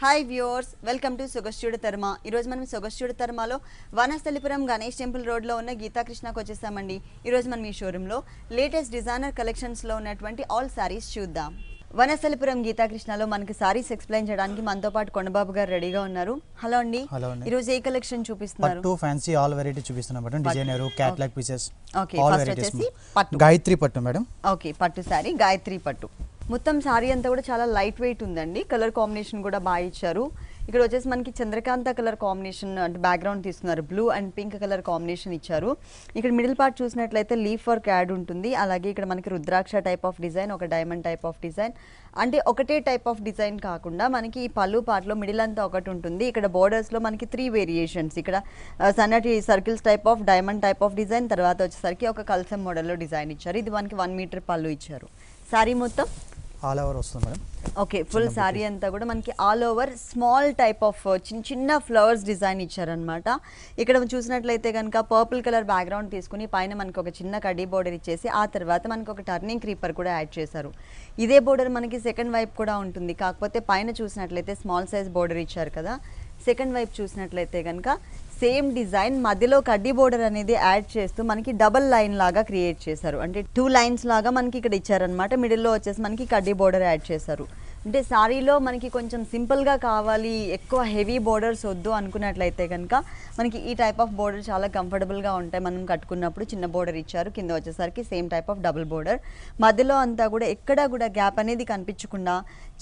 Hi viewers, welcome to సొగస్ట్యూడ్ తర్మ. ఈరోజు మనం సొగస్ట్యూడ్ తర్మలో వనస్థలిపురం గణేష్ టెంపుల్ రోడ్లో ఉన్న గీతాకృష్ణకు వచ్చేసామండి. ఈరోజు మనం ఈ షోరూంలో లేటెస్ట్ డిజైనర్ కలెక్షన్స్లో ఉన్నటువంటి ఆల్ శారీస్ చూద్దాం. వనస్థలిపురం గీతాకృష్ణలో మనకి సారీస్ ఎక్స్ప్లెయిన్ చేయడానికి మనతో పాటు కొండబాబు గారు రెడీగా ఉన్నారు. హలో అండి. ఈరోజు ఏ కలెక్షన్ చూపిస్తున్నారు? పట్టు ఫ్యాన్సీ ఆల్ వెరైటీ చూపిస్తున్నాం madam. Designer catalogue pieces. Okay, first వచ్చేసి పట్టు గాయత్రి పట్టు మేడం. ఓకే, పట్టు సారీ గాయత్రి పట్టు. మొత్తం సారీ అంతా కూడా చాలా లైట్ వెయిట్ ఉందండి. కలర్ కాంబినేషన్ కూడా బాగా ఇచ్చారు. ఇక్కడ వచ్చేసి మనకి చంద్రకాంత కలర్ కాంబినేషన్ అంటే బ్యాక్గ్రౌండ్ తీసుకున్నారు. Blue and pink colour combination ఇచ్చారు. ఇక్కడ మిడిల్ పార్ట్ చూసినట్లయితే లీఫ్ వర్క్ యాడ్ ఉంటుంది. అలాగే ఇక్కడ మనకి రుద్రాక్ష టైప్ ఆఫ్ డిజైన్, ఒక డైమండ్ టైప్ ఆఫ్ డిజైన్, అంటే ఒకటే టైప్ ఆఫ్ డిజైన్ కాకుండా మనకి ఈ పళ్ళు పార్ట్లో మిడిల్ అంతా ఒకటి ఉంటుంది. ఇక్కడ బోర్డర్స్లో మనకి 3 వేరియేషన్స్. ఇక్కడ సన్నటి circles type of, diamond type of design, తర్వాత వచ్చేసరికి ఒక కల్సం మోడల్లో డిజైన్ ఇచ్చారు. ఇది మనకి 1 మీటర్ పళ్ళు ఇచ్చారు. సారీ మొత్తం ఆల్ ఓవర్ వస్తుంది మేడం. ఓకే, ఫుల్ సారీ అంతా కూడా మనకి all over small type of చిన్న చిన్న ఫ్లవర్స్ డిజైన్ ఇచ్చారనమాట. ఇక్కడ చూసినట్లయితే కనుక పర్పుల్ కలర్ బ్యాక్గ్రౌండ్ తీసుకుని పైన మనకి ఒక చిన్న కడ్డీ బోర్డర్ ఇచ్చేసి ఆ తర్వాత మనకి ఒక టర్నింగ్ క్రీపర్ కూడా యాడ్ చేశారు. ఇదే బోర్డర్ మనకి సెకండ్ వైపు కూడా ఉంటుంది. కాకపోతే పైన చూసినట్లయితే స్మాల్ సైజ్ బోర్డర్ ఇచ్చారు కదా. సెకండ్ వైపు చూసినట్లయితే కనుక సేమ్ డిజైన్ మధ్యలో కడ్డీ బోర్డర్ అనేది యాడ్ చేస్తూ మనకి డబల్ లైన్ లాగా క్రియేట్ చేశారు. అంటే 2 లైన్స్ లాగా మనకి ఇక్కడ ఇచ్చారనమాట. మిడిల్లో వచ్చేసి మనకి కడ్డీ బోర్డర్ యాడ్ చేశారు. అంటే సారీలో మనకి కొంచెం సింపుల్గా కావాలి, ఎక్కువ హెవీ బోర్డర్స్ వద్దు అనుకున్నట్లయితే కనుక మనకి ఈ టైప్ ఆఫ్ బోర్డర్ చాలా కంఫర్టబుల్గా ఉంటాయి. మనం కట్టుకున్నప్పుడు చిన్న బోర్డర్ ఇచ్చారు. కింద వచ్చేసరికి same type of double border. మధ్యలో అంతా కూడా ఎక్కడా కూడా గ్యాప్ అనేది కనిపించకుండా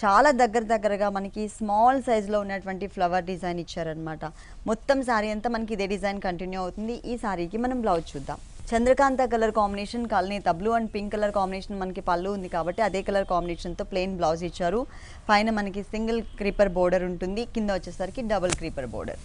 చాలా దగ్గరగా మనకి స్మాల్ సైజ్లో ఉన్నటువంటి ఫ్లవర్ డిజైన్ ఇచ్చారనమాట. మొత్తం సారీ అంతా మనకి ఇదే డిజైన్ కంటిన్యూ అవుతుంది. ఈ సారీకి మనం బ్లౌజ్ చూద్దాం. చంద్రకాంత కలర్ కాంబినేషన్, కల్నేత blue and pink colour combination మనకి పళ్ళు ఉంది కాబట్టి అదే కలర్ కాంబినేషన్తో ప్లెయిన్ బ్లౌజ్ ఇచ్చారు. పైన మనకి సింగిల్ క్రీపర్ బోర్డర్ ఉంటుంది. కింద వచ్చేసరికి డబుల్ క్రీపర్ బోర్డర్.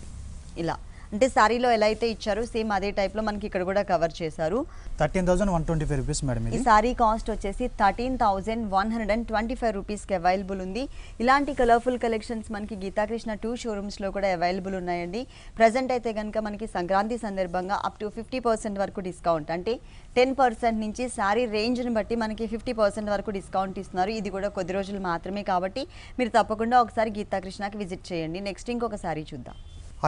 ఇలా అంటే సారీలో ఎలా అయితే ఇచ్చారో సేమ్ అదే టైప్లో మనకి ఇక్కడ కూడా కవర్ చేశారు. 13,125 రూపీస్ మేడం. ఈ సారీ కాస్ట్ వచ్చేసి 13,125 రూపీస్కి అవైలబుల్ ఉంది. ఇలాంటి కలర్ఫుల్ కలెక్షన్స్ మనకి గీతాకృష్ణ 2 షోరూమ్స్లో కూడా అవైలబుల్ ఉన్నాయండి. ప్రజెంట్ అయితే కనుక మనకి సంక్రాంతి సందర్భంగా అప్ టు 50% వరకు డిస్కౌంట్, అంటే 10% నుంచి సారీ రేంజ్ని బట్టి మనకి 50% వరకు డిస్కౌంట్ ఇస్తున్నారు. ఇది కూడా కొద్ది రోజులు మాత్రమే కాబట్టి మీరు తప్పకుండా ఒకసారి గీతాకృష్ణకి విజిట్ చేయండి. నెక్స్ట్ ఇంకొక సారీ చూద్దాం.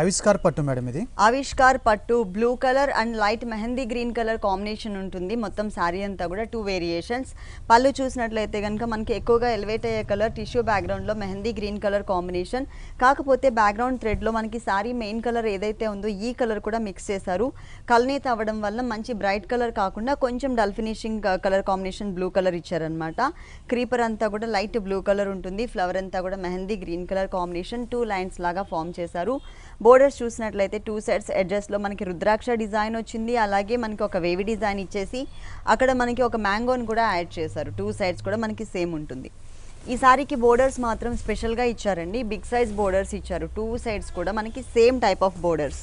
ఆవిష్కార్ పట్టు మేడం. ఇది ఆవిష్కార్ పట్టు blue colour and light mehndi green colour combination ఉంటుంది. మొత్తం సారీ అంతా కూడా 2 వేరియేషన్స్. పళ్ళు చూసినట్లయితే కనుక మనకి ఎక్కువగా ఎలివేట్ అయ్యే కలర్ టిష్యూ బ్యాక్గ్రౌండ్లో మెహందీ గ్రీన్ కలర్ కాంబినేషన్. కాకపోతే బ్యాక్గ్రౌండ్ థ్రెడ్లో మనకి సారీ మెయిన్ కలర్ ఏదైతే ఉందో ఈ కలర్ కూడా మిక్స్ చేశారు. కల్నేత అవ్వడం వల్ల మంచి బ్రైట్ కలర్ కాకుండా కొంచెం dull finishing colour combination blue colour ఇచ్చారనమాట. క్రీపర్ అంతా కూడా లైట్ బ్లూ కలర్ ఉంటుంది. ఫ్లవర్ అంతా కూడా mehndi green colour combination 2 lines లాగా ఫామ్ చేశారు. బోర్డర్స్ చూసినట్లయితే 2 సైడ్స్ ఎడ్జెస్లో మనకి రుద్రాక్ష డిజైన్ వచ్చింది. అలాగే మనకి ఒక వేవి డిజైన్ ఇచ్చేసి అక్కడ మనకి ఒక మ్యాంగోని కూడా యాడ్ చేశారు. 2 సైడ్స్ కూడా మనకి సేమ్ ఉంటుంది. ఈ సారీకి బోర్డర్స్ మాత్రం స్పెషల్గా ఇచ్చారండి. బిగ్ సైజ్ బోర్డర్స్ ఇచ్చారు. 2 సైడ్స్ కూడా మనకి సేమ్ టైప్ ఆఫ్ బోర్డర్స్.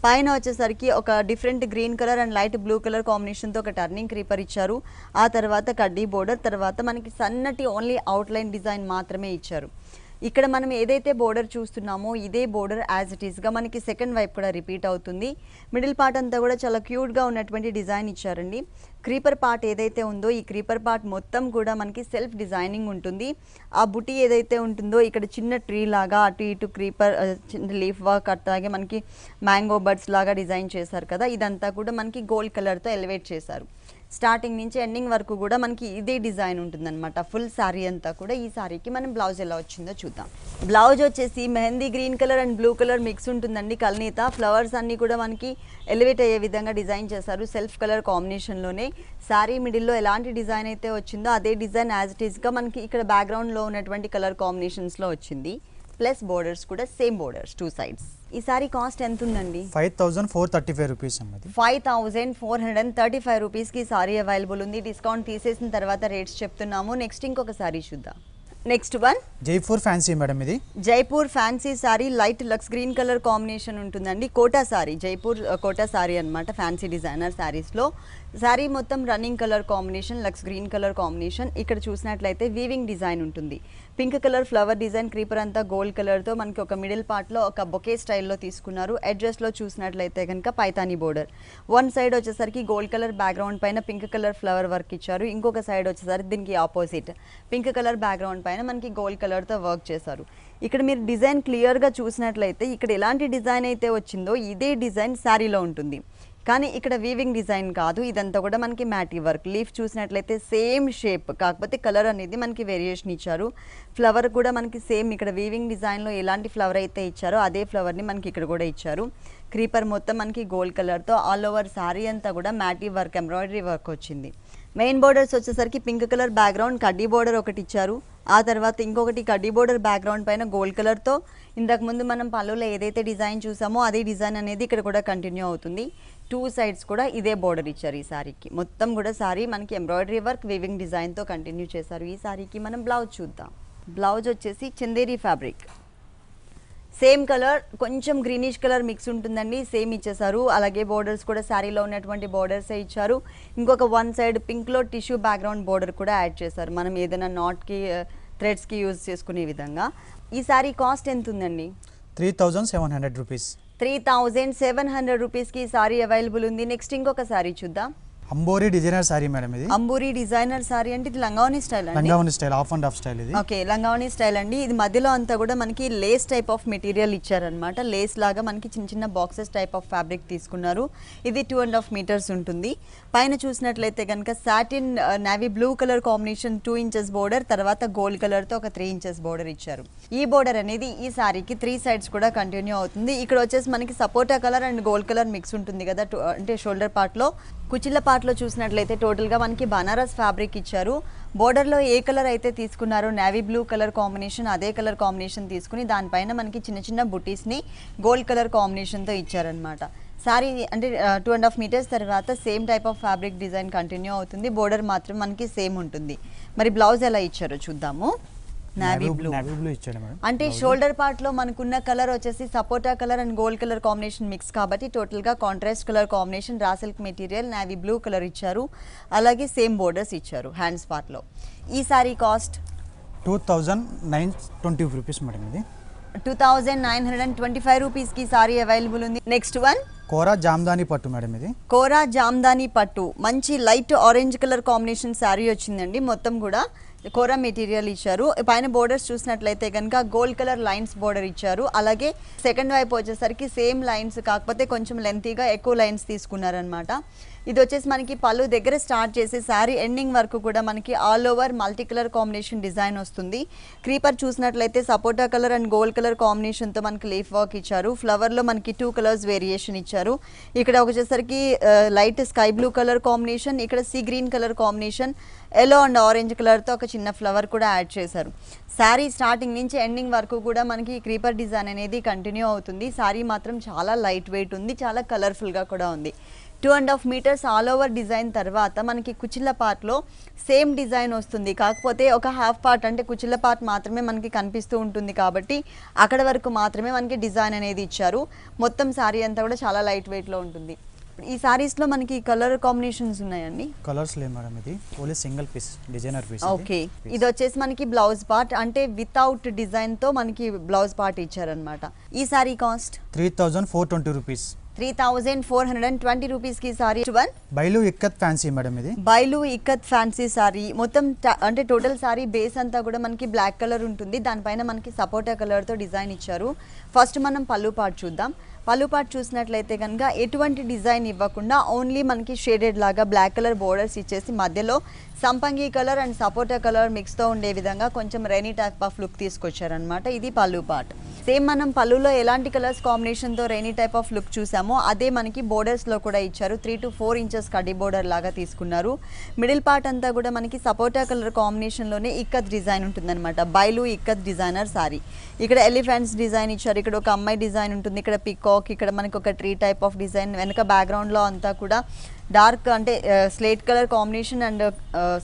పైన వచ్చేసరికి ఒక different green colour and light blue colour కాంబినేషన్తో ఒక టర్నింగ్ క్రీపర్ ఇచ్చారు. ఆ తర్వాత కడ్డీ బోర్డర్, తర్వాత మనకి సన్నటి ఓన్లీ అవుట్లైన్ డిజైన్ మాత్రమే ఇచ్చారు. ఇక్కడ మనం ఏదైతే బోర్డర్ చూస్తున్నామో ఇదే బోర్డర్ యాజ్ ఇట్ ఈస్గా మనకి సెకండ్ వైపు కూడా రిపీట్ అవుతుంది. మిడిల్ పార్ట్ అంతా కూడా చాలా క్యూట్గా ఉన్నటువంటి డిజైన్ ఇచ్చారండి. క్రీపర్ పార్ట్ ఏదైతే ఉందో ఈ క్రీపర్ పార్ట్ మొత్తం కూడా మనకి సెల్ఫ్ డిజైనింగ్ ఉంటుంది. ఆ బుటీ ఏదైతే ఉంటుందో ఇక్కడ చిన్న ట్రీ లాగా అటు ఇటు క్రీపర్ చిన్న లీఫ్ వర్క్, అట్లాగే మనకి మ్యాంగో బర్డ్స్ లాగా డిజైన్ చేశారు కదా. ఇదంతా కూడా మనకి గోల్డ్ కలర్తో ఎలివేట్ చేశారు. స్టార్టింగ్ నుంచి ఎండింగ్ వరకు కూడా మనకి ఇదే డిజైన్ ఉంటుందన్నమాట. ఫుల్ శారీ అంతా కూడా. ఈ శారీకి మనం బ్లౌజ్ ఎలా వచ్చిందో చూద్దాం. బ్లౌజ్ వచ్చేసి mehndi green colour and blue colour mix ఉంటుందండి. కల్నేత ఫ్లవర్స్ అన్నీ కూడా మనకి ఎలివేట్ అయ్యే విధంగా డిజైన్ చేశారు. సెల్ఫ్ కలర్ కాంబినేషన్లోనే శారీ మిడిల్లో ఎలాంటి డిజైన్ అయితే వచ్చిందో అదే డిజైన్ యాజ్ ఇట్ ఈస్గా మనకి ఇక్కడ బ్యాక్గ్రౌండ్లో ఉన్నటువంటి కలర్ కాంబినేషన్స్లో వచ్చింది. ప్లస్ బోర్డర్స్ కూడా సేమ్ బోర్డర్స్ 2 సైడ్స్. ఈ సారీ కాస్ట్ ఎంత ఉందండి? 5,435 రూపీస్. 5,435 రూపీస్కి సారీ అవైలబుల్ ఉంది. డిస్కౌంట్ తీసేసిన తర్వాత రేట్స్ చెప్తున్నాము. నెక్స్ట్ ఇంకొక సారీ చూద్దాం. Next one Jaipur fancy madam. ఇది జైపూర్ ఫ్యాన్సీ సారీ లైట్ లక్స్ గ్రీన్ కలర్ కాంబినేషన్ ఉంటుందండి. కోటా సారీ, జైపూర్ కోటా సారీ అనమాట. ఫ్యాన్సీ డిజైనర్ శారీస్లో సారీ మొత్తం రన్నింగ్ కలర్ కాంబినేషన్, లక్స్ గ్రీన్ కలర్ కాంబినేషన్. ఇక్కడ చూసినట్లయితే వీవింగ్ డిజైన్ ఉంటుంది. Pink colour flower design, creeper అంతా గోల్డ్ కలర్తో మనకి ఒక మిడిల్ పార్ట్లో ఒక బొకే స్టైల్లో తీసుకున్నారు. అడ్జస్ట్లో చూసినట్లయితే కనుక పైతానీ బోర్డర్. 1 సైడ్ వచ్చేసరికి గోల్డ్ కలర్ బ్యాక్గ్రౌండ్ పైన పింక్ కలర్ ఫ్లవర్ వర్క్ ఇచ్చారు. ఇంకొక సైడ్ వచ్చేసరికి దీనికి ఆపోజిట్ పింక్ కలర్ బ్యాక్గ్రౌండ్ పైన మనకి గోల్డ్ కలర్తో వర్క్ చేశారు. ఇక్కడ మీరు డిజైన్ క్లియర్గా చూసినట్లయితే ఇక్కడ ఎలాంటి డిజైన్ అయితే వచ్చిందో ఇదే డిజైన్ శారీలో ఉంటుంది. కానీ ఇక్కడ వీవింగ్ డిజైన్ కాదు, ఇదంతా కూడా మనకి మ్యాటీ వర్క్. లీఫ్ చూసినట్లయితే సేమ్ షేప్, కాకపోతే కలర్ అనేది మనకి వేరియేషన్ ఇచ్చారు. ఫ్లవర్ కూడా మనకి సేమ్ ఇక్కడ వీవింగ్ డిజైన్లో ఎలాంటి ఫ్లవర్ అయితే ఇచ్చారో అదే ఫ్లవర్ని మనకి ఇక్కడ కూడా ఇచ్చారు. క్రీపర్ మొత్తం మనకి గోల్డ్ కలర్తో ఆల్ ఓవర్ శారీ అంతా కూడా మ్యాటీ వర్క్, ఎంబ్రాయిడరీ వర్క్ వచ్చింది. మెయిన్ బోర్డర్స్ వచ్చేసరికి పింక్ కలర్ బ్యాక్గ్రౌండ్, కడ్డీ బోర్డర్ ఒకటి ఇచ్చారు. ఆ తర్వాత ఇంకొకటి కడ్డీ బోర్డర్ బ్యాక్గ్రౌండ్ పైన గోల్డ్ కలర్తో ఇంతకుముందు మనం పళ్ళులో ఏదైతే డిజైన్ చూసామో అదే డిజైన్ అనేది ఇక్కడ కూడా కంటిన్యూ అవుతుంది. 2 సైడ్స్ కూడా ఇదే బోర్డర్ ఇచ్చారు ఈ శారీకి. మొత్తం కూడా శారీ మనకి ఎంబ్రాయిడరీ వర్క్, వీవింగ్ డిజైన్తో కంటిన్యూ చేశారు. ఈ శారీకి మనం బ్లౌజ్ చూద్దాం. బ్లౌజ్ వచ్చేసి చందేరి ఫ్యాబ్రిక్, సేమ్ కలర్, కొంచెం గ్రీనిష్ కలర్ మిక్స్ ఉంటుందండి, సేమ్ ఇచ్చేసారు. అలాగే బోర్డర్స్ కూడా శారీలో ఉన్నటువంటి బోర్డర్సే ఇచ్చారు. ఇంకొక 1 సైడ్ పింక్లో టిష్యూ బ్యాక్గ్రౌండ్ బోర్డర్ కూడా యాడ్ చేశారు, మనం ఏదైనా నాట్కి థ్రెడ్స్కి యూజ్ చేసుకునే విధంగా. ఈ శారీ కాస్ట్ ఎంత ఉందండి? 3700 రూపీస్. 3700 రూపీస్కి శారీ అవైలబుల్ ఉంది. నెక్స్ట్ ఇంకొక శారీ చూద్దాం. అంబోరీ డిజైనర్ సారీ మేడం ఇది. అంబోరీ డిజైనర్ సారీ అంటే ఇది లంగావని స్టైల్ అండి. లంగావని style, half and half style ఇది. ఓకే, లంగావని స్టైల్ అండి. ఇది మధ్యలో అంతా కూడా మనకి లేస్ టైప్ ఆఫ్ మెటీరియల్ ఇచ్చారనమాట. లేస్ లాగా మనకి చిన్న చిన్న బాక్సెస్ టైప్ ఆఫ్ ఫ్యాబ్రిక్ తీసుకున్నారు. ఇది 2.5 మీటర్స్ ఉంటుంది. పైన చూసినట్లయితే కనుక satin navy blue colour combination 2 inches border, తర్వాత గోల్డ్ కలర్తో ఒక 3 ఇంచెస్ బోర్డర్ ఇచ్చారు. ఈ బోర్డర్ అనేది ఈ సారీకి 3 సైడ్స్ కూడా కంటిన్యూ అవుతుంది. ఇక్కడ వచ్చేసి మనకి సపోటా colour and gold colour mix ఉంటుంది కదా, అంటే షోల్డర్ పార్ట్లో. కుచిళ్ళ పార్ట్లో చూసినట్లయితే టోటల్గా మనకి బనారస్ ఫ్యాబ్రిక్ ఇచ్చారు. బోర్డర్లో ఏ కలర్ అయితే తీసుకున్నారో నేవీ బ్లూ కలర్ కాంబినేషన్, అదే కలర్ కాంబినేషన్ తీసుకుని దానిపైన మనకి చిన్న చిన్న బుటీస్ని గోల్డ్ కలర్ కాంబినేషన్తో ఇచ్చారనమాట. శారీ అంటే 2.5 మీటర్స్ తర్వాత same type of fabric design continue అవుతుంది. బోర్డర్ మాత్రం మనకి సేమ్ ఉంటుంది. మరి బ్లౌజ్ ఎలా ఇచ్చారో చూద్దాము. నేవీ బ్లూ ఇచ్చాడు మేడం. అంటే షోల్డర్ పార్ట్ లో మనకున్న కలర్ వచ్చేసి సపోటా colour and gold colour combination mix కాబట్టి టోటల్ గా contrast colour combination, raw silk material, navy blue colour ఇచ్చారు. అలాగే సేమ్ బోర్డర్స్ ఇచ్చారు హ్యాండ్స్ పార్ట్ లో. ఈ సారీ కాస్ట్ 2920 రూపీస్ మేడం ఇది. 2925 రూపీస్ కి సారీ అవైలబుల్ ఉంది. నెక్స్ట్ వన్ కోరా జామ్దాని పట్టు మేడం ఇది. కోరా జామ్దాని పట్టు, మంచి light orange colour combination sari వచ్చిందండి. మొత్తం కూడా కోరా మెటీరియల్ ఇచ్చారు. పైన బోర్డర్స్ చూసినట్లయితే కనుక గోల్డ్ కలర్ లైన్స్ బోర్డర్ ఇచ్చారు. అలాగే సెకండ్ వైపు వచ్చేసరికి సేమ్ లైన్స్, కాకపోతే కొంచెం లెంతీగా ఎక్కువ లైన్స్ తీసుకున్నారనమాట. ఇది వచ్చేసి మనకి పళ్ళు దగ్గర స్టార్ట్ చేసి శారీ ఎండింగ్ వరకు కూడా మనకి all over multi colour combination design వస్తుంది. క్రీపర్ చూసినట్లయితే సపోటా కలర్ అండ్ గోల్డ్ కలర్ కాంబినేషన్తో మనకి లీఫ్ వర్క్ ఇచ్చారు. ఫ్లవర్లో మనకి 2 కలర్స్ వేరియేషన్ ఇచ్చారు. ఇక్కడ వచ్చేసరికి light sky blue colour combination, ఇక్కడ sea green colour combination, yellow and orange కలర్తో ఒక చిన్న ఫ్లవర్ కూడా యాడ్ చేశారు. శారీ స్టార్టింగ్ నుంచి ఎండింగ్ వరకు కూడా మనకి క్రీపర్ డిజైన్ అనేది కంటిన్యూ అవుతుంది. శారీ మాత్రం చాలా లైట్ వెయిట్ ఉంది, చాలా కలర్ఫుల్గా కూడా ఉంది. 2.5 మీటర్స్ ఆల్ ఓవర్ డిజైన్ తర్వాత మనకి కుచిళ్ళ పార్ట్లో సేమ్ డిజైన్ వస్తుంది. కాకపోతే ఒక హాఫ్ పార్ట్ అంటే కుచిళ్ళ పార్ట్ మాత్రమే మనకి కనిపిస్తూ ఉంటుంది కాబట్టి అక్కడ వరకు మాత్రమే మనకి డిజైన్ అనేది ఇచ్చారు. మొత్తం శారీ అంతా కూడా చాలా లైట్ వెయిట్లో ఉంటుంది. ఈ సారీస్లో మనకి కలర్ కాంబినేషన్స్ ఉన్నాయండి. కలర్స్ లేవు మేడం, ఇది only single piece designer piece. Okay, ఇది వచ్చేసి మనకి బ్లౌజ్ పార్ట్, అంటే వితౌట్ డిజైన్తో మనకి బ్లౌజ్ పార్ట్ ఇచ్చారనమాట. ఈ సారీ కాస్ట్ 3420 రూపీస్. 3420 రూపీస్కి సారీ. బైలు ఇక్కత్ ఫ్యాన్సీ మేడం ఇది. బైలు ఇక్కత్ ఫ్యాన్సీ సారీ మొత్తం అంటే టోటల్ సారీ బేస్ అంతా కూడా మనకి బ్లాక్ కలర్ ఉంటుంది. దానిపైన మనకి సపోటా కలర్తో డిజైన్ ఇచ్చారు. ఫస్ట్ మనం పళ్ళు పార్ట్ చూద్దాం. పళ్ళు పార్ట్ చూసినట్లయితే కనుక ఎటువంటి డిజైన్ ఇవ్వకుండా ఓన్లీ మనకి షేడెడ్ లాగా బ్లాక్ కలర్ బోర్డర్స్ ఇచ్చేసి మధ్యలో సంపంగి కలర్ అండ్ సపోటా కలర్ మిక్స్తో ఉండే విధంగా కొంచెం రైనీ టైప్ ఆఫ్ లుక్ తీసుకొచ్చారనమాట. ఇది పళ్ళు పార్ట్. సేమ్ మనం పళ్ళులో ఎలాంటి కలర్స్ కాంబినేషన్తో రైనీ టైప్ ఆఫ్ లుక్ చూసామో అదే మనకి బోర్డర్స్లో కూడా ఇచ్చారు. 3 to 4 ఇంచెస్ కడ్డీ బోర్డర్ లాగా తీసుకున్నారు. మిడిల్ పార్ట్ అంతా కూడా మనకి సపోటా కలర్ కాంబినేషన్లోనే ఇక్కత్ డిజైన్ ఉంటుందన్నమాట. బైలు ఇక్కత్ డిజైనర్ సారీ. ఇక్కడ ఎలిఫెంట్స్ డిజైన్ ఇచ్చారు, ఇక్కడ ఒక అమ్మాయి డిజైన్ ఉంటుంది, ఇక్కడ పికాక్, ఇక్కడ మనకి ఒక ట్రీ టైప్ ఆఫ్ డిజైన్. వెనక బ్యాక్గ్రౌండ్లో అంతా కూడా డార్క్ అంటే slate colour combination and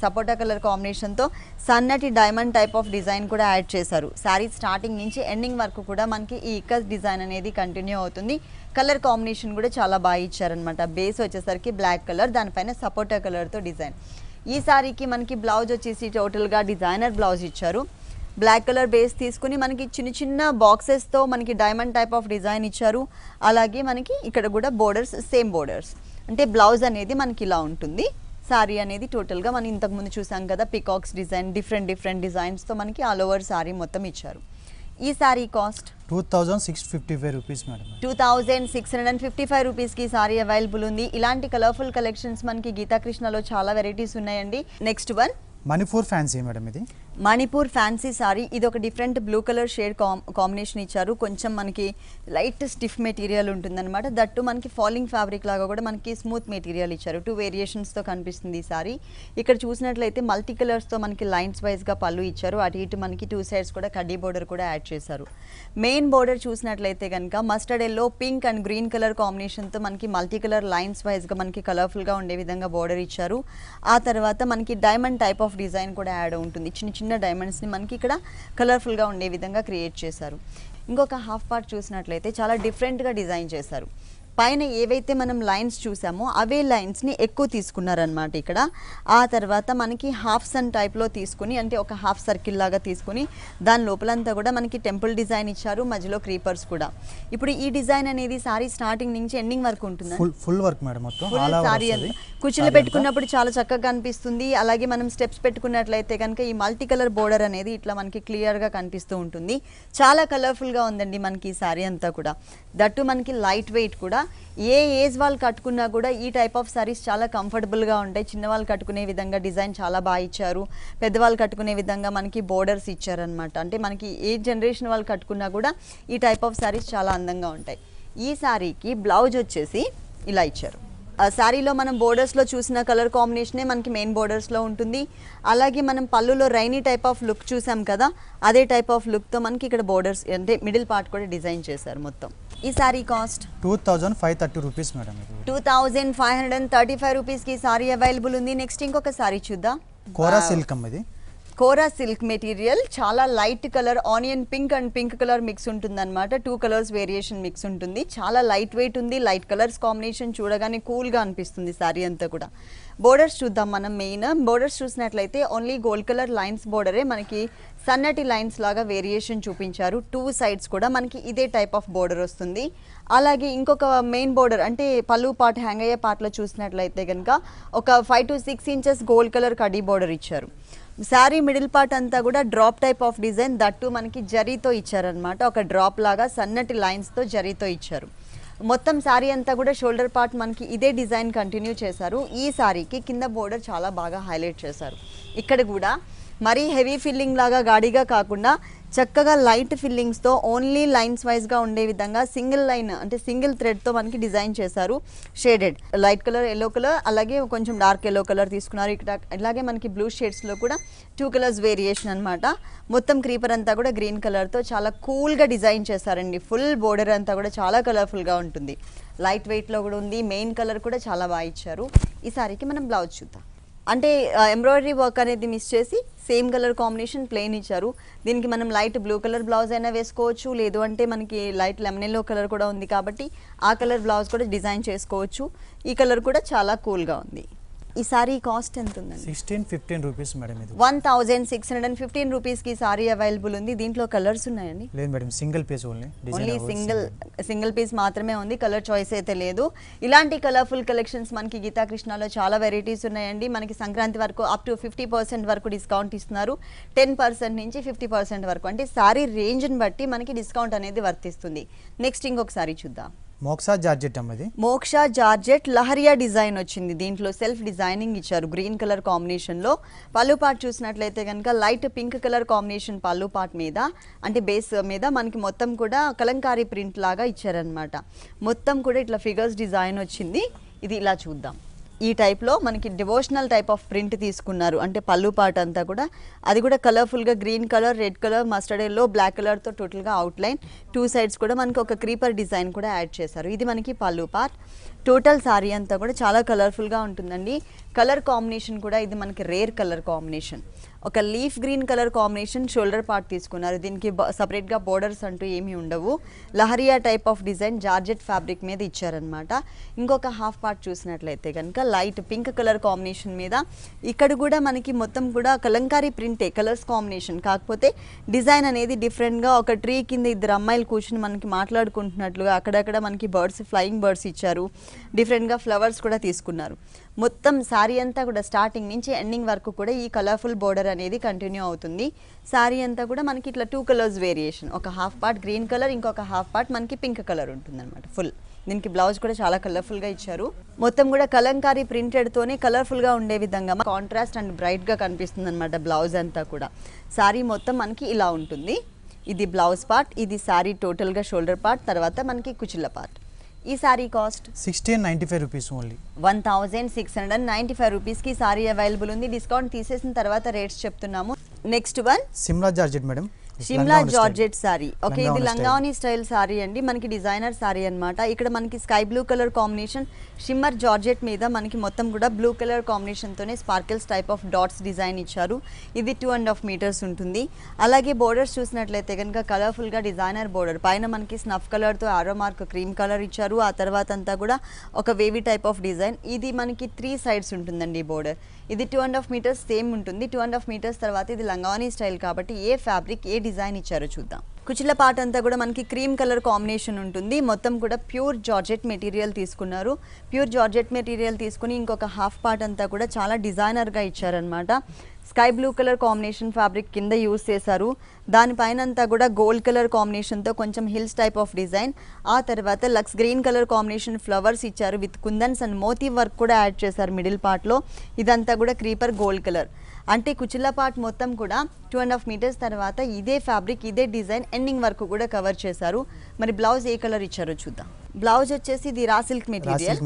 sapota colour కాంబినేషన్తో సన్నటి డైమండ్ టైప్ ఆఫ్ డిజైన్ కూడా యాడ్ చేశారు. శారీ స్టార్టింగ్ నుంచి ఎండింగ్ వరకు కూడా మనకి ఈ ఇక్కత్ డిజైన్ అనేది కంటిన్యూ అవుతుంది. కలర్ కాంబినేషన్ కూడా చాలా బాగా ఇచ్చారనమాట. బేస్ వచ్చేసరికి బ్లాక్ కలర్, దానిపైన సపోటా కలర్తో డిజైన్. ఈ శారీకి మనకి బ్లౌజ్ వచ్చేసి టోటల్గా డిజైనర్ బ్లౌజ్ ఇచ్చారు. బ్లాక్ కలర్ బేస్ తీసుకుని మనకి చిన్న చిన్న బాక్సెస్తో మనకి డైమండ్ టైప్ ఆఫ్ డిజైన్ ఇచ్చారు. అలాగే మనకి ఇక్కడ కూడా బోర్డర్స్ సేమ్ బోర్డర్స్, అంటే బ్లౌజ్ అనేది మనకి ఇలా ఉంటుంది. శారీ అనేది టోటల్గా మనం ఇంతకుముందు చూసాం కదా పికాక్స్ డిజైన్, డిఫరెంట్ డిజైన్స్తో మనకి ఆల్ ఓవర్ శారీ మొత్తం ఇచ్చారు. ఈ సారీ కాస్ట్ 2655 రూపీస్ మేడం. 2655 రూపీస్కి సారీ అవైలబుల్ ఉంది. ఇలాంటి కలర్ఫుల్ కలెక్షన్స్ మనకి గీతా కృష్ణలో చాలా వెరైటీస్ ఉన్నాయండి. Next one Manipur fancy madam ఇది. మణిపూర్ ఫ్యాన్సీ సారీ, ఇది ఒక different blue colour shade combination ఇచ్చారు. కొంచెం మనకి లైట్ స్టిఫ్ మెటీరియల్ ఉంటుందన్నమాట. దట్టు మనకి ఫాలింగ్ ఫ్యాబ్రిక్ లాగా కూడా మనకి స్మూత్ మెటీరియల్ ఇచ్చారు. 2 వేరియేషన్స్తో కనిపిస్తుంది ఈ సారీ. ఇక్కడ చూసినట్లయితే మల్టీ కలర్స్తో మనకి లైన్స్ వైజ్గా పళ్ళు ఇచ్చారు. అటు ఇటు మనకి 2 సైడ్స్ కూడా కడ్డీ బోర్డర్ కూడా యాడ్ చేశారు. మెయిన్ బోర్డర్ చూసినట్లయితే కనుక mustard yellow, pink and green colour కాంబినేషన్తో మనకి మల్టీ కలర్ లైన్స్ వైజ్గా మనకి కలర్ఫుల్గా ఉండే విధంగా బోర్డర్ ఇచ్చారు. ఆ తర్వాత మనకి డైమండ్ టైప్ ఆఫ్ డిజైన్ కూడా యాడ్ ఉంటుంది. చిన్న చిన్న డైమండ్స్ని మనకి ఇక్కడ కలర్ఫుల్గా ఉండే విధంగా క్రియేట్ చేశారు. ఇంకొక హాఫ్ పార్ట్ చూసినట్లయితే చాలా డిఫరెంట్గా డిజైన్ చేశారు. పైన ఏవైతే మనం లైన్స్ చూసామో అవే లైన్స్ని ఎక్కువ తీసుకున్నారనమాట ఇక్కడ. ఆ తర్వాత మనకి హాఫ్ సన్ టైప్లో తీసుకుని, అంటే ఒక హాఫ్ సర్కిల్ లాగా తీసుకుని దాని లోపలంతా కూడా మనకి టెంపుల్ డిజైన్ ఇచ్చారు, మధ్యలో క్రీపర్స్ కూడా. ఇప్పుడు ఈ డిజైన్ అనేది సారీ స్టార్టింగ్ నుంచి ఎండింగ్ వరకు ఉంటుంది. ఫుల్ వర్క్ మేడం, మొత్తం సారీ కుర్చీలు పెట్టుకున్నప్పుడు చాలా చక్కగా కనిపిస్తుంది. అలాగే మనం స్టెప్స్ పెట్టుకున్నట్లయితే కనుక ఈ మల్టీ కలర్ బోర్డర్ అనేది ఇట్లా మనకి క్లియర్గా కనిపిస్తూ ఉంటుంది. చాలా కలర్ఫుల్గా ఉందండి మనకి ఈ సారీ అంతా కూడా. దట్టు మనకి లైట్ వెయిట్ కూడా. ఏ ఏజ్ వాళ్ళు కట్టుకున్నా కూడా ఈ టైప్ ఆఫ్ సారీస్ చాలా కంఫర్టబుల్గా ఉంటాయి. చిన్నవాళ్ళు కట్టుకునే విధంగా డిజైన్ చాలా బాగా ఇచ్చారు. పెద్దవాళ్ళు కట్టుకునే విధంగా మనకి బోర్డర్స్ ఇచ్చారనమాట. అంటే మనకి ఏ జనరేషన్ వాళ్ళు కట్టుకున్నా కూడా ఈ టైప్ ఆఫ్ సారీస్ చాలా అందంగా ఉంటాయి. ఈ సారీకి బ్లౌజ్ వచ్చేసి ఇలా ఇచ్చారు. శారీలో మనం బోర్డర్స్లో చూసిన కలర్ కాంబినేషనే మనకి మెయిన్ బోర్డర్స్లో ఉంటుంది. అలాగే మనం పళ్ళులో రైనీ టైప్ ఆఫ్ లుక్ చూసాం కదా, అదే టైప్ ఆఫ్ లుక్తో మనకి ఇక్కడ బోర్డర్స్ అంటే మిడిల్ పార్ట్ కూడా డిజైన్ చేశారు మొత్తం. ఈ సారీ కాస్ట్ 2530 రూపీస్ మేడం. 2535 రూపీస్కి సారీ అవైలబుల్ ఉంది. నెక్స్ట్ ఇంకొక సారీ చూద్దాం. కోరా సిల్క్ ఇది. కోరా సిల్క్ మెటీరియల్, చాలా light colour onion pink and pink colour mix ఉంటుంది అనమాట. 2 కలర్స్ వేరియేషన్ మిక్స్ ఉంటుంది. చాలా లైట్ వెయిట్ ఉంది. లైట్ కలర్స్ కాంబినేషన్ చూడగానే కూల్గా అనిపిస్తుంది సారీ అంతా కూడా. బోర్డర్స్ చూద్దాం మనం. మెయిన్ బోర్డర్స్ చూసినట్లయితే ఓన్లీ గోల్డ్ కలర్ లైన్స్ బోర్డరే మనకి సన్నటి లైన్స్ లాగా వేరియేషన్ చూపించారు. 2 సైడ్స్ కూడా మనకి ఇదే టైప్ ఆఫ్ బోర్డర్ వస్తుంది. అలాగే ఇంకొక మెయిన్ బోర్డర్ అంటే పళ్ళు పార్ట్ హ్యాంగ్ అయ్యే పార్ట్లో చూసినట్లయితే కనుక ఒక 5 to 6 ఇంచెస్ గోల్డ్ కలర్ కడ్డీ బోర్డర్ ఇచ్చారు. శారీ మిడిల్ పార్ట్ అంతా కూడా drop type of design, that మనకి జరీతో ఇచ్చారనమాట. ఒక డ్రాప్ లాగా సన్నటి లైన్స్తో జరీతో ఇచ్చారు. మొత్తం శారీ అంతా కూడా షోల్డర్ పార్ట్ మనకి ఇదే డిజైన్ కంటిన్యూ చేశారు. ఈ శారీకి కింద బోర్డర్ చాలా బాగా హైలైట్ చేశారు. ఇక్కడ కూడా మరీ హెవీ ఫిల్లింగ్ లాగా గాడిగా కాకుండా చక్కగా లైట్ ఫిల్లింగ్స్తో ఓన్లీ లైన్స్ వైజ్గా ఉండే విధంగా సింగిల్ లైన్ అంటే సింగిల్ థ్రెడ్తో మనకి డిజైన్ చేశారు. Shaded light colour, yellow colour, అలాగే కొంచెం డార్క్ ఎల్లో కలర్ తీసుకున్నారు. ఇక్కడ ఇలాగే మనకి బ్లూ షేడ్స్లో కూడా 2 కలర్స్ వేరియేషన్ అనమాట. మొత్తం క్రీపర్ అంతా కూడా గ్రీన్ కలర్తో చాలా కూల్గా డిజైన్ చేశారండి. ఫుల్ బోర్డర్ అంతా కూడా చాలా కలర్ఫుల్గా ఉంటుంది. లైట్ వెయిట్లో కూడా ఉంది. మెయిన్ కలర్ కూడా చాలా బాగా ఇచ్చారు. ఈ సారీకి మనం బ్లౌజ్ చూద్దాం. అంటే ఎంబ్రాయిడరీ వర్క్ అనేది మిస్ చేసి సేమ్ కలర్ కాంబినేషన్ ప్లెయిన్ ఇచ్చారు. దీనికి మనం లైట్ బ్లూ కలర్ బ్లౌజ్ అయినా వేసుకోవచ్చు, లేదు అంటే మనకి లైట్ లెమన్ ఎల్లో కలర్ కూడా ఉంది కాబట్టి ఆ కలర్ బ్లౌజ్ కూడా డిజైన్ చేసుకోవచ్చు. ఈ కలర్ కూడా చాలా కూల్గా ఉంది. ఈ సారీ కాస్ట్ ఎంత ఉందండి? 1615 రూపీస్ మేడం. ఇది 1615 రూపీస్కి సారీ అవైలబుల్ ఉంది. దీంట్లో కలర్స్ ఉన్నాయండి? లేదు madam, single piece only single piece మాత్రమే ఉంది. కలర్ చాయిస్ అయితే లేదు. ఇలాంటి కలర్ఫుల్ కలెక్షన్స్ మనకి గీతా కృష్ణలో చాలా వెరైటీస్ ఉన్నాయండి. మనకి సంక్రాంతి వరకు అప్ టు 50% వరకు డిస్కౌంట్ ఇస్తున్నారు. 10% నుంచి 50% వరకు, అంటే సారీ రేంజ్ని బట్టి మనకి డిస్కౌంట్ అనేది వర్తిస్తుంది. నెక్స్ట్ ఇంకొక సారీ చూద్దాం. మోక్షా జార్జెట్ అమ్మది. మోక్షా జార్జెట్ లహరియా డిజైన్ వచ్చింది. దీంట్లో సెల్ఫ్ డిజైనింగ్ ఇచ్చారు గ్రీన్ కలర్ కాంబినేషన్లో. పళ్ళు పార్ట్ చూసినట్లయితే కనుక లైట్ పింక్ కలర్ కాంబినేషన్ పళ్ళు పార్ట్ మీద, అంటే బేస్ మీద మనకి మొత్తం కూడా కలంకారీ ప్రింట్ లాగా ఇచ్చారనమాట. మొత్తం కూడా ఇట్లా ఫిగర్స్ డిజైన్ వచ్చింది. ఇది ఇలా చూద్దాం. ఈ టైప్లో మనకి డివోషనల్ టైప్ ఆఫ్ ప్రింట్ తీసుకున్నారు. అంటే పళ్ళు పార్ట్ అంతా కూడా అది కూడా కలర్ఫుల్గా green colour, red colour, mustard yellow, black కలర్తో టోటల్గా అవుట్లైన్. 2 సైడ్స్ కూడా మనకి ఒక క్రీపర్ డిజైన్ కూడా యాడ్ చేశారు. ఇది మనకి పళ్ళు పార్ట్. టోటల్ సారీ అంతా కూడా చాలా కలర్ఫుల్గా ఉంటుందండి. కలర్ కాంబినేషన్ కూడా ఇది మనకి రేర్ కలర్ కాంబినేషన్. ఒక leaf green colour combination shoulder part తీసుకున్నారు. దీనికి సపరేట్గా బోర్డర్స్ అంటూ ఏమీ ఉండవు. Leheriya type of design georgette fabric మీద ఇచ్చారనమాట. ఇంకొక హాఫ్ పార్ట్ చూసినట్లయితే కనుక లైట్ పింక్ కలర్ కాంబినేషన్ మీద ఇక్కడ కూడా మనకి మొత్తం కూడా కలంకారీ ప్రింటే కలర్స్ కాంబినేషన్. కాకపోతే డిజైన్ అనేది డిఫరెంట్గా ఒక ట్రీ కింద 2 అమ్మాయిలు కూర్చుని మనకి మాట్లాడుకుంటున్నట్లుగా అక్కడక్కడ మనకి బర్డ్స్, ఫ్లయింగ్ బర్డ్స్ ఇచ్చారు. డిఫరెంట్గా ఫ్లవర్స్ కూడా తీసుకున్నారు. మొత్తం శారీ అంతా కూడా స్టార్టింగ్ నుంచి ఎండింగ్ వరకు కూడా ఈ కలర్ఫుల్ బోర్డర్ అనేది కంటిన్యూ అవుతుంది. శారీ అంతా కూడా మనకి ఇట్లా 2 కలర్స్ వేరియేషన్, ఒక హాఫ్ పార్ట్ గ్రీన్ కలర్, ఇంకొక హాఫ్ పార్ట్ మనకి పింక్ కలర్ ఉంటుంది అనమాట. ఫుల్ దీనికి బ్లౌజ్ కూడా చాలా కలర్ఫుల్గా ఇచ్చారు. మొత్తం కూడా కలంకారీ ప్రింటెడ్తోనే కలర్ఫుల్గా ఉండే విధంగా కాంట్రాస్ట్ అండ్ బ్రైట్గా కనిపిస్తుంది అనమాట బ్లౌజ్ అంతా కూడా. శారీ మొత్తం మనకి ఇలా ఉంటుంది. ఇది బ్లౌజ్ పార్ట్, ఇది శారీ టోటల్గా షోల్డర్ పార్ట్, తర్వాత మనకి కుచిళ్ళ పార్ట్. ఈ శారీ కాస్ట్ 1695 రూపీస్ ఓన్లీ. 1695 రూపీస్కి శారీ అవైలబుల్ ఉంది. డిస్కౌంట్ తీసేసిన తర్వాత రేట్స్ చెప్తున్నాము. Next one Shimla georgette madam, Shimla georgette sari. Okay, ఇది లంగావని స్టైల్ సారీ అండి, మనకి డిజైనర్ సారీ అన్నమాట. ఇక్కడ మనకి sky blue colour combination shimmer georgette మీద మనకి మొత్తం కూడా బ్లూ కలర్ కాంబినేషన్తోనే sparkles type of dots design ఇచ్చారు. ఇది 2.5 మీటర్స్ ఉంటుంది. అలాగే బోర్డర్స్ చూసినట్లయితే కనుక కలర్ఫుల్గా డిజైనర్ బోర్డర్ పైన మనకి స్నఫ్ కలర్తో ఆరో మార్క్ క్రీమ్ కలర్ ఇచ్చారు. ఆ తర్వాత అంతా కూడా ఒక వేవీ టైప్ ఆఫ్ డిజైన్. ఇది మనకి 3 సైడ్స్ ఉంటుందండి ఈ బోర్డర్. ఇది 2.5 మీటర్స్ సేమ్ ఉంటుంది. 2.5 మీటర్స్ తర్వాత ఇది లంగావని స్టైల్ కాబట్టి ఏ ఫ్యాబ్రిక్ ఏ డిజైన్ ఇచ్చారో చూద్దాం. కుచిళ్ళ పార్ట్ అంతా కూడా మనకి క్రీమ్ కలర్ కాంబినేషన్ ఉంటుంది. మొత్తం కూడా ప్యూర్ జార్జెట్ మెటీరియల్ తీసుకున్నారు. ప్యూర్ జార్జెట్ మెటీరియల్ తీసుకుని ఇంకొక హాఫ్ పార్ట్ అంతా కూడా చాలా డిజైనర్గా ఇచ్చారనమాట. Sky blue colour combination fabric కింద యూస్ చేశారు. దానిపైన అంతా కూడా గోల్డ్ కలర్ కాంబినేషన్తో కొంచెం హిల్స్ టైప్ ఆఫ్ డిజైన్. ఆ తర్వాత లక్స్ గ్రీన్ కలర్ కాంబినేషన్ ఫ్లవర్స్ ఇచ్చారు విత్ కుందన్స్ అండ్ మోతీ వర్క్ కూడా యాడ్ చేశారు మిడిల్ పార్ట్లో. ఇదంతా కూడా క్రీపర్ గోల్డ్ కలర్. అంటే కుచిళ్ళ పార్ట్ మొత్తం కూడా 2.5 మీటర్స్ తర్వాత ఇదే ఫ్యాబ్రిక్ ఇదే డిజైన్ ఎండింగ్ వరకు కూడా కవర్ చేశారు. మరి బ్లౌజ్ ఏ కలర్ ఇచ్చారో చూద్దాం. బ్లౌజ్ వచ్చేసి ఇది రా సిల్క్ మెటీరియల్,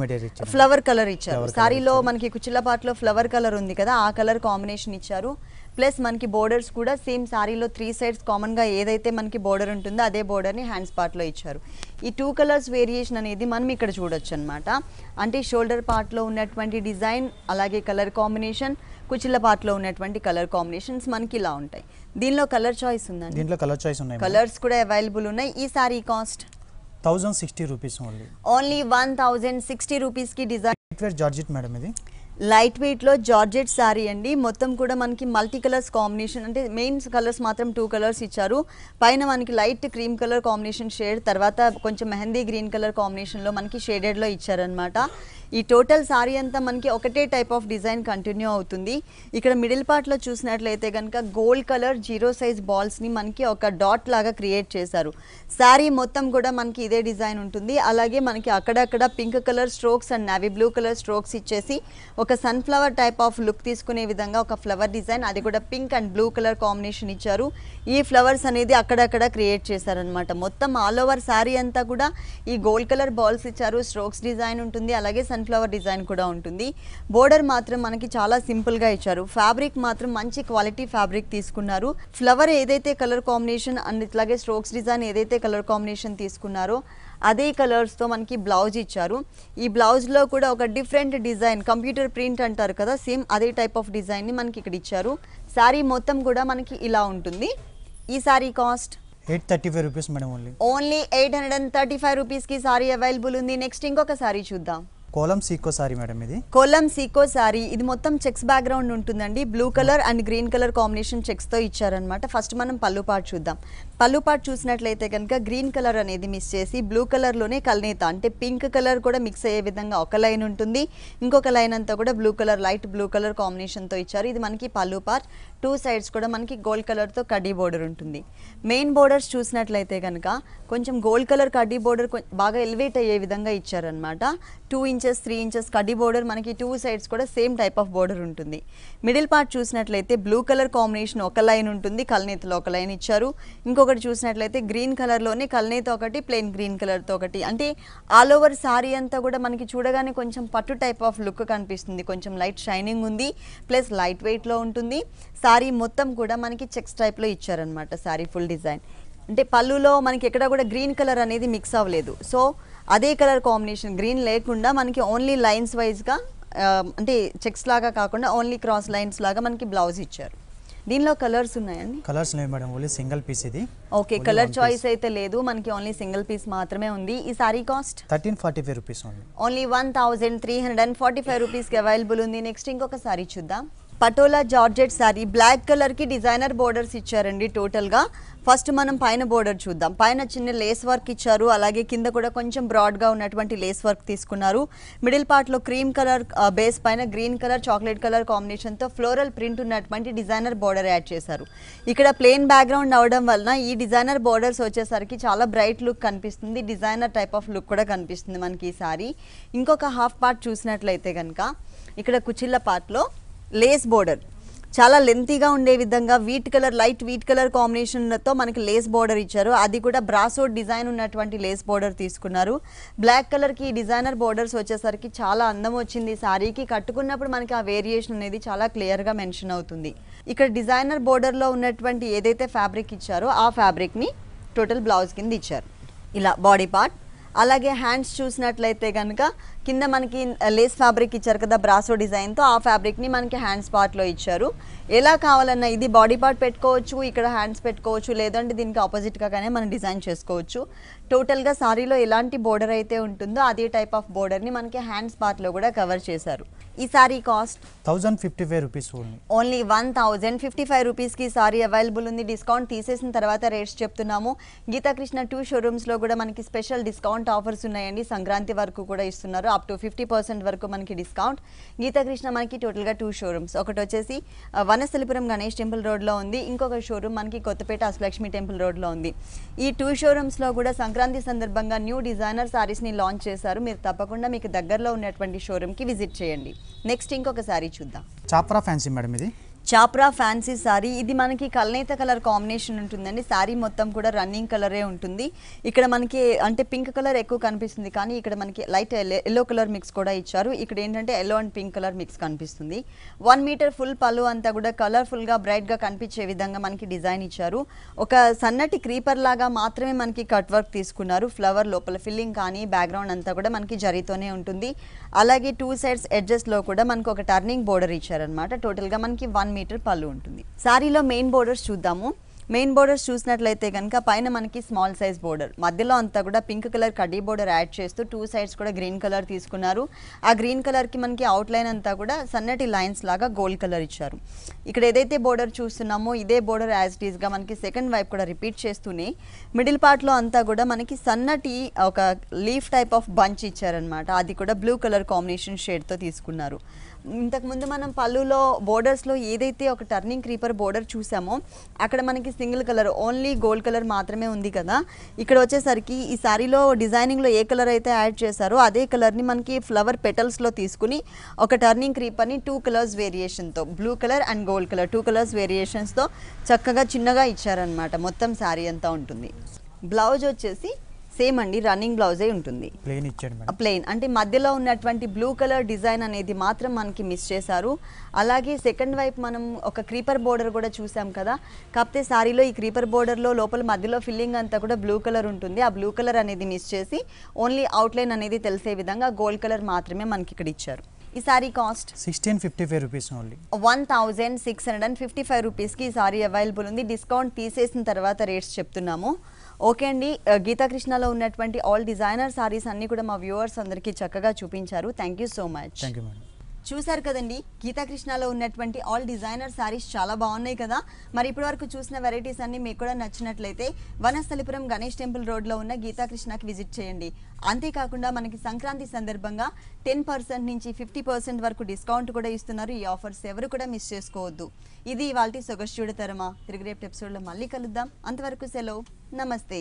ఫ్లవర్ కలర్ ఇచ్చారు. సారీలో మనకి కుచిళ్ళ పార్ట్లో ఫ్లవర్ కలర్ ఉంది కదా, ఆ కలర్ కాంబినేషన్ ఇచ్చారు. ప్లస్ మనకి బోర్డర్స్ కూడా సేమ్ సారీలో 3 సైడ్స్ కామన్గా ఏదైతే మనకి బోర్డర్ ఉంటుందో అదే బోర్డర్ని హ్యాండ్స్ పార్ట్లో ఇచ్చారు. ఈ 2 కలర్స్ వేరియేషన్ అనేది మనం ఇక్కడ చూడొచ్చు అనమాట. అంటే షోల్డర్ పార్ట్లో ఉన్నటువంటి డిజైన్, అలాగే కలర్ కాంబినేషన్, కుచిళ్ళ పార్ట్లో ఉన్నటువంటి కలర్ కాంబినేషన్స్ మనకి ఇలా ఉంటాయి. దీనిలో కలర్ చాయిస్ ఉందండి. దీంట్లో కలర్ చాయిస్ ఉన్నాయి, కలర్స్ కూడా అవైలబుల్ ఉన్నాయి. ఈ sari cost 1060 rupees only. Only 1060 రూపీస్కి design light weight georgette madam, ఇది లైట్ వెయిట్లో జార్జెట్ శారీ అండి. మొత్తం కూడా మనకి మల్టీ కలర్స్ కాంబినేషన్, అంటే మెయిన్ కలర్స్ మాత్రం 2 కలర్స్ ఇచ్చారు. పైన మనకి light cream colour combination shade, తర్వాత కొంచెం మెహందీ గ్రీన్ కలర్ కాంబినేషన్లో మనకి షేడెడ్లో ఇచ్చారనమాట. ఈ టోటల్ సారీ అంతా మనకి ఒకటే టైప్ ఆఫ్ డిజైన్ కంటిన్యూ అవుతుంది. ఇక్కడ మిడిల్ పార్ట్లో చూసినట్లయితే కనుక గోల్డ్ కలర్ 0 సైజ్ బాల్స్ని మనకి ఒక డాట్ లాగా క్రియేట్ చేశారు. శారీ మొత్తం కూడా మనకి ఇదే డిజైన్ ఉంటుంది. అలాగే మనకి అక్కడక్కడ pink colour strokes and navy blue colour strokes ఇచ్చేసి ఒక సన్ఫ్లవర్ టైప్ ఆఫ్ లుక్ తీసుకునే విధంగా ఒక ఫ్లవర్ డిజైన్, అది కూడా pink and blue colour combination ఇచ్చారు. ఈ ఫ్లవర్స్ అనేది అక్కడక్కడ క్రియేట్ చేశారనమాట. మొత్తం ఆల్ ఓవర్ శారీ అంతా కూడా ఈ గోల్డ్ కలర్ బాల్స్ ఇచ్చారు. స్ట్రోక్స్ డిజైన్ ఉంటుంది, అలాగే సన్ఫ్లవర్ డిజైన్ కూడా ఉంటుంది. బోర్డర్ మాత్రం మనకి చాలా సింపుల్గా ఇచ్చారు. ఫ్యాబ్రిక్ మాత్రం మంచి క్వాలిటీ ఫ్యాబ్రిక్ తీసుకున్నారు. ఫ్లవర్ ఏదైతే కలర్ కాంబినేషన్ అండ్ ఇట్లాగే స్ట్రోక్స్ డిజైన్ ఏదైతే కలర్ కాంబినేషన్ తీసుకున్నారో అదే కలర్స్తో మనకి బ్లౌజ్ ఇచ్చారు. ఈ బ్లౌజ్లో కూడా ఒక డిఫరెంట్ డిజైన్, కంప్యూటర్ ప్రింట్ అంటారు కదా, సేమ్ అదే టైప్ ఆఫ్ డిజైన్ని మనకి ఇక్కడ ఇచ్చారు. శారీ మొత్తం కూడా మనకి ఇలా ఉంటుంది. ఈ sari cost 835 rupees madam only. Only 835 రూపీస్కి శారీ అవైలబుల్ ఉంది. నెక్స్ట్ ఇంకొక శారీ చూద్దాం. కోలం సీకో సారీ మేడం, ఇది కోలం సీకో సారీ. ఇది మొత్తం చెక్స్ బ్యాక్గ్రౌండ్ ఉంటుందండి. Blue colour and green colour combination చెక్స్తో ఇచ్చారనమాట. ఫస్ట్ మనం పళ్ళు పార్ట్ చూద్దాం. పళ్ళు పార్ట్ చూసినట్లయితే కనుక గ్రీన్ కలర్ అనేది మిస్ చేసి బ్లూ కలర్లోనే కల్నేత, అంటే పింక్ కలర్ కూడా మిక్స్ అయ్యే విధంగా ఒక లైన్ ఉంటుంది. ఇంకొక లైన్ అంతా కూడా blue colour, light blue colour కాంబినేషన్తో ఇచ్చారు. ఇది మనకి పళ్ళు పార్ట్. 2 సైడ్స్ కూడా మనకి గోల్డ్ కలర్తో కడ్డీ బోర్డర్ ఉంటుంది. మెయిన్ బోర్డర్స్ చూసినట్లయితే కనుక కొంచెం గోల్డ్ కలర్ కడ్డీ బోర్డర్ బాగా ఎలివేట్ అయ్యే విధంగా ఇచ్చారనమాట. 2 ఇంచెస్ 3 ఇంచెస్ కడ్డీ బోర్డర్, మనకి 2 సైడ్స్ కూడా సేమ్ టైప్ ఆఫ్ బోర్డర్ ఉంటుంది. మిడిల్ పార్ట్ చూసినట్లయితే బ్లూ కలర్ కాంబినేషన్ ఒక లైన్ ఉంటుంది, కల్నేతలో ఒక లైన్ ఇచ్చారు. ఇంకొకటి చూసినట్లయితే గ్రీన్ కలర్లోనే కల్నేత ఒకటి, ప్లెయిన్ గ్రీన్ కలర్తో ఒకటి. అంటే ఆల్ ఓవర్ సారీ అంతా కూడా మనకి చూడగానే కొంచెం పట్టు టైప్ ఆఫ్ లుక్ కనిపిస్తుంది. కొంచెం లైట్ షైనింగ్ ఉంది, ప్లస్ లైట్ వెయిట్లో ఉంటుంది. సారీ మొత్తం కూడా మనకి చెక్స్ టైప్లో ఇచ్చారనమాట. సారీ ఫుల్ డిజైన్, అంటే పళ్ళులో మనకి ఎక్కడ కూడా గ్రీన్ కలర్ అనేది మిక్స్ అవ్వలేదు. సో అదే కలర్ కాంబినేషన్ గ్రీన్ లేకుండా మనకి ఓన్లీ లైన్స్ వైజ్గా, అంటే చెక్స్ లాగా కాకుండా ఓన్లీ క్రాస్ లైన్స్ లాగా మనకి బ్లౌజ్ ఇచ్చారు. దీనిలో కలర్స్ ఉన్నాయండి? కలర్స్ లేవు మేడం, ఓన్లీ సింగిల్ పీస్ ఇది. ఓకే, కలర్ చాయిస్ అయితే లేదు, మనకి ఓన్లీ సింగిల్ పీస్ మాత్రమే ఉంది. ఈ sari cost 1345 rupees only. Only 1345 రూపీస్కి అవైలబుల్ ఉంది. నెక్స్ట్ ఇంకొక సారీ చూద్దాం. Patola georgette sari black colour కి డిజైనర్ బోర్డర్స్ ఇచ్చారండి. టోటల్ గా ఫస్ట్ మనం పైన బోర్డర్ చూద్దాం. పైన చిన్న లేస్ వర్క్ ఇచ్చారు, అలాగే కింద కూడా కొంచెం బ్రాడ్ గా ఉన్నటువంటి లేస్ వర్క్ తీసుకున్నారు. మిడిల్ పార్ట్ లో క్రీమ్ కలర్ బేస్ పైన green colour chocolate colour combination తో ఫ్లోరల్ ప్రింట్ ఉన్నటువంటి డిజైనర్ బోర్డర్ యాడ్ చేశారు. ఇక్కడ ప్లెయిన్ బ్యాక్గ్రౌండ్ అవడం వలన ఈ డిజైనర్ బోర్డర్స్ వచ్చేసరికి చాలా బ్రైట్ లుక్ కనిపిస్తుంది, డిజైనర్ టైప్ ఆఫ్ లుక్ కూడా కనిపిస్తుంది మనకి ఈ సారీ. ఇంకొక హాఫ్ పార్ట్ చూసినట్లయితే కనుక ఇక్కడ కుచిళ్ళ పార్ట్ లో లేస్ బోర్డర్ చాలా లెంతీగా ఉండే విధంగా లైట్ వీట్ కలర్ కాంబినేషన్తో మనకి లేస్ బోర్డర్ ఇచ్చారు. అది కూడా బ్రాసో డిజైన్ ఉన్నటువంటి లేస్ బోర్డర్ తీసుకున్నారు. బ్లాక్ కలర్కి డిజైనర్ బోర్డర్స్ వచ్చేసరికి చాలా అందం వచ్చింది శారీకి. కట్టుకున్నప్పుడు మనకి ఆ వేరియేషన్ అనేది చాలా క్లియర్గా మెన్షన్ అవుతుంది. ఇక్కడ డిజైనర్ బోర్డర్లో ఉన్నటువంటి ఏదైతే ఫ్యాబ్రిక్ ఇచ్చారో ఆ ఫ్యాబ్రిక్ని టోటల్ బ్లౌజ్ కింద ఇచ్చారు. ఇలా బాడీ పార్ట్, అలాగే హ్యాండ్స్ చూసినట్లయితే కనుక కింద మనకి లేస్ ఫ్యాబ్రిక్ ఇచ్చారు కదా బ్రాసో డిజైన్తో, ఆ ఫ్యాబ్రిక్ని మనకి హ్యాండ్స్ పార్ట్లో ఇచ్చారు. ఎలా కావాలన్నా ఇది బాడీ పార్ట్ పెట్టుకోవచ్చు, ఇక్కడ హ్యాండ్స్ పెట్టుకోవచ్చు, లేదంటే దీనికి ఆపోజిట్గా కానీ మనం డిజైన్ చేసుకోవచ్చు. టోటల్గా సారీలో ఎలాంటి బోర్డర్ అయితే ఉంటుందో అదే టైప్ ఆఫ్ బోర్డర్ని మనకి హ్యాండ్స్ పార్ట్లో కూడా కవర్ చేశారు. ఈ సారీ కాస్ట్ 1055 రూపీస్ ఓన్లీ 1055 రూపీస్కి సారీ అవైలబుల్ ఉంది. డిస్కౌంట్ తీసేసిన తర్వాత రేట్స్ చెప్తున్నాము. గీతాకృష్ణ 2 షోరూమ్స్లో కూడా మనకి స్పెషల్ డిస్కౌంట్ ఆఫర్స్ ఉన్నాయండి. సంక్రాంతి వరకు కూడా ఇస్తున్నారు, అప్ టు 50% వరకు మనకి డిస్కౌంట్. గీతాకృష్ణ మనకి టోటల్గా 2 షోరూమ్స్, ఒకటి వచ్చేసి వనస్థలిపురం గణేష్ టెంపుల్ రోడ్లో ఉంది, ఇంకొక షోరూమ్ మనకి కొత్తపేట అష్టలక్ష్మి టెంపుల్ రోడ్లో ఉంది. ఈ 2 షోరూమ్స్లో కూడా సంక్రాంతి సందర్భంగా న్యూ డిజైనర్ సారీస్ని లాంచ్ చేశారు. మీరు తప్పకుండా మీకు దగ్గరలో ఉన్నటువంటి షోరూమ్కి విజిట్ చేయండి. నెక్స్ట్ ఇంకొక సారీ చూద్దాం. చాప్రా ఫ్యాన్సీ మేడం ఇది. చాప్రా ఫ్యాన్సీ సారీ, ఇది మనకి కల్నేత కలర్ కాంబినేషన్ ఉంటుందండి. సారీ మొత్తం కూడా రన్నింగ్ కలరే ఉంటుంది. ఇక్కడ మనకి అంటే పింక్ కలర్ ఎక్కువ కనిపిస్తుంది, కానీ ఇక్కడ మనకి లైట్ ఎల్లో కలర్ మిక్స్ కూడా ఇచ్చారు. ఇక్కడ ఏంటంటే yellow and pink colour mix కనిపిస్తుంది. 1 మీటర్ ఫుల్ పళ్ళు అంతా కూడా కలర్ఫుల్గా బ్రైట్గా కనిపించే విధంగా మనకి డిజైన్ ఇచ్చారు. ఒక సన్నటి క్రీపర్ లాగా మాత్రమే మనకి కట్ వర్క్ తీసుకున్నారు. ఫ్లవర్ లోపల ఫిల్లింగ్ కానీ బ్యాక్గ్రౌండ్ అంతా కూడా మనకి జరీతోనే ఉంటుంది. అలాగే 2 సైడ్స్ ఎడ్జెస్లో కూడా మనకి ఒక టర్నింగ్ బోర్డర్ ఇచ్చారనమాట. టోటల్గా మనకి 1 మీటర్ పళ్ళు ఉంటుంది. సారీలో మెయిన్ బోర్డర్స్ చూద్దాము. మెయిన్ బోర్డర్స్ చూసినట్లయితే కనుక పైన మనకి స్మాల్ సైజ్ బోర్డర్, మధ్యలో అంతా కూడా పింక్ కలర్ కడ్డీ బోర్డర్ యాడ్ చేస్తూ 2 సైడ్స్ కూడా గ్రీన్ కలర్ తీసుకున్నారు. ఆ గ్రీన్ కలర్కి మనకి అవుట్లైన్ అంతా కూడా సన్నటి లైన్స్ లాగా గోల్డ్ కలర్ ఇచ్చారు. ఇక్కడ ఏదైతే బోర్డర్ చూస్తున్నామో ఇదే బోర్డర్ యాజ్ ఇట్ ఈస్గా మనకి సెకండ్ వైపు కూడా రిపీట్ చేస్తూనే మిడిల్ పార్ట్లో అంతా కూడా మనకి సన్నటి ఒక లీఫ్ టైప్ ఆఫ్ బంచ్ ఇచ్చారనమాట. అది కూడా బ్లూ కలర్ కాంబినేషన్ షేడ్తో తీసుకున్నారు. ఇంతకుముందు మనం పళ్ళులో బోర్డర్స్లో ఏదైతే ఒక టర్నింగ్ క్రీపర్ బోర్డర్ చూసామో అక్కడ మనకి single colour only gold colour మాత్రమే ఉంది కదా. ఇక్కడ వచ్చేసరికి ఈ సారీలో డిజైనింగ్లో ఏ కలర్ అయితే యాడ్ చేశారో అదే కలర్ని మనకి ఫ్లవర్ పెటల్స్లో తీసుకుని ఒక టర్నింగ్ క్రీపర్ని 2 కలర్స్ వేరియేషన్తో blue colour and gold colour 2 colours వేరియేషన్స్తో చక్కగా చిన్నగా ఇచ్చారనమాట. మొత్తం శారీ అంతా ఉంటుంది. బ్లౌజ్ వచ్చేసి సేమ్ అండి, రన్నింగ్ బ్లౌజే ఉంటుంది. ప్లెయిన్ ఇచ్చాడు మేడం. ప్లెయిన్ అంటే మధ్యలో ఉన్నటువంటి బ్లూ కలర్ డిజైన్ అనేది మాత్రం మనకి మిస్ చేశారు. అలాగే సెకండ్ వైపు మనం ఒక క్రీపర్ బోర్డర్ కూడా చూసాం కదా. కాకపోతే సారీలో ఈ క్రీపర్ బోర్డర్లో లోపల మధ్యలో ఫిల్లింగ్ అంతా కూడా బ్లూ కలర్ ఉంటుంది. ఆ బ్లూ కలర్ అనేది మిస్ చేసి ఓన్లీ అవుట్లైన్ అనేది తెలిసే విధంగా గోల్డ్ కలర్ మాత్రమే మనకి ఇక్కడ ఇచ్చారు. ఈ సారీ కాస్ట్ 1655 రూపీస్ ఓన్లీ. 1655 రూపీస్కి ఈ సారీ అవైలబుల్ ఉంది. డిస్కౌంట్ తీసేసిన తర్వాత రేట్స్ చెప్తున్నాము. ఓకే అండి, గీతాకృష్ణలో ఉన్నటువంటి ఆల్ డిజైనర్ సారీస్ అన్నీ కూడా మా వ్యూవర్స్ అందరికీ చక్కగా చూపించారు. Thank you so much. Thank you madam. చూసారు కదండి, గీతాకృష్ణలో ఉన్నటువంటి ఆల్ డిజైనర్ సారీస్ చాలా బాగున్నాయి కదా. మరి ఇప్పటి వరకు చూసిన వెరైటీస్ అన్ని మీకు కూడా నచ్చినట్లయితే వనస్థలిపురం గణేష్ టెంపుల్ రోడ్లో ఉన్న గీతాకృష్ణకి విజిట్ చేయండి. అంతేకాకుండా మనకి సంక్రాంతి సందర్భంగా 10% నుంచి 50% వరకు డిస్కౌంట్ కూడా ఇస్తున్నారు. ఈ ఆఫర్స్ ఎవరు కూడా మిస్ చేసుకోవద్దు. ఇది ఇవాల్టి సొగసు చూడతరమా. తిరిగి రేపు ఎపిసోడ్లో మళ్ళీ కలుద్దాం. అంతవరకు సెలవు, నమస్తే.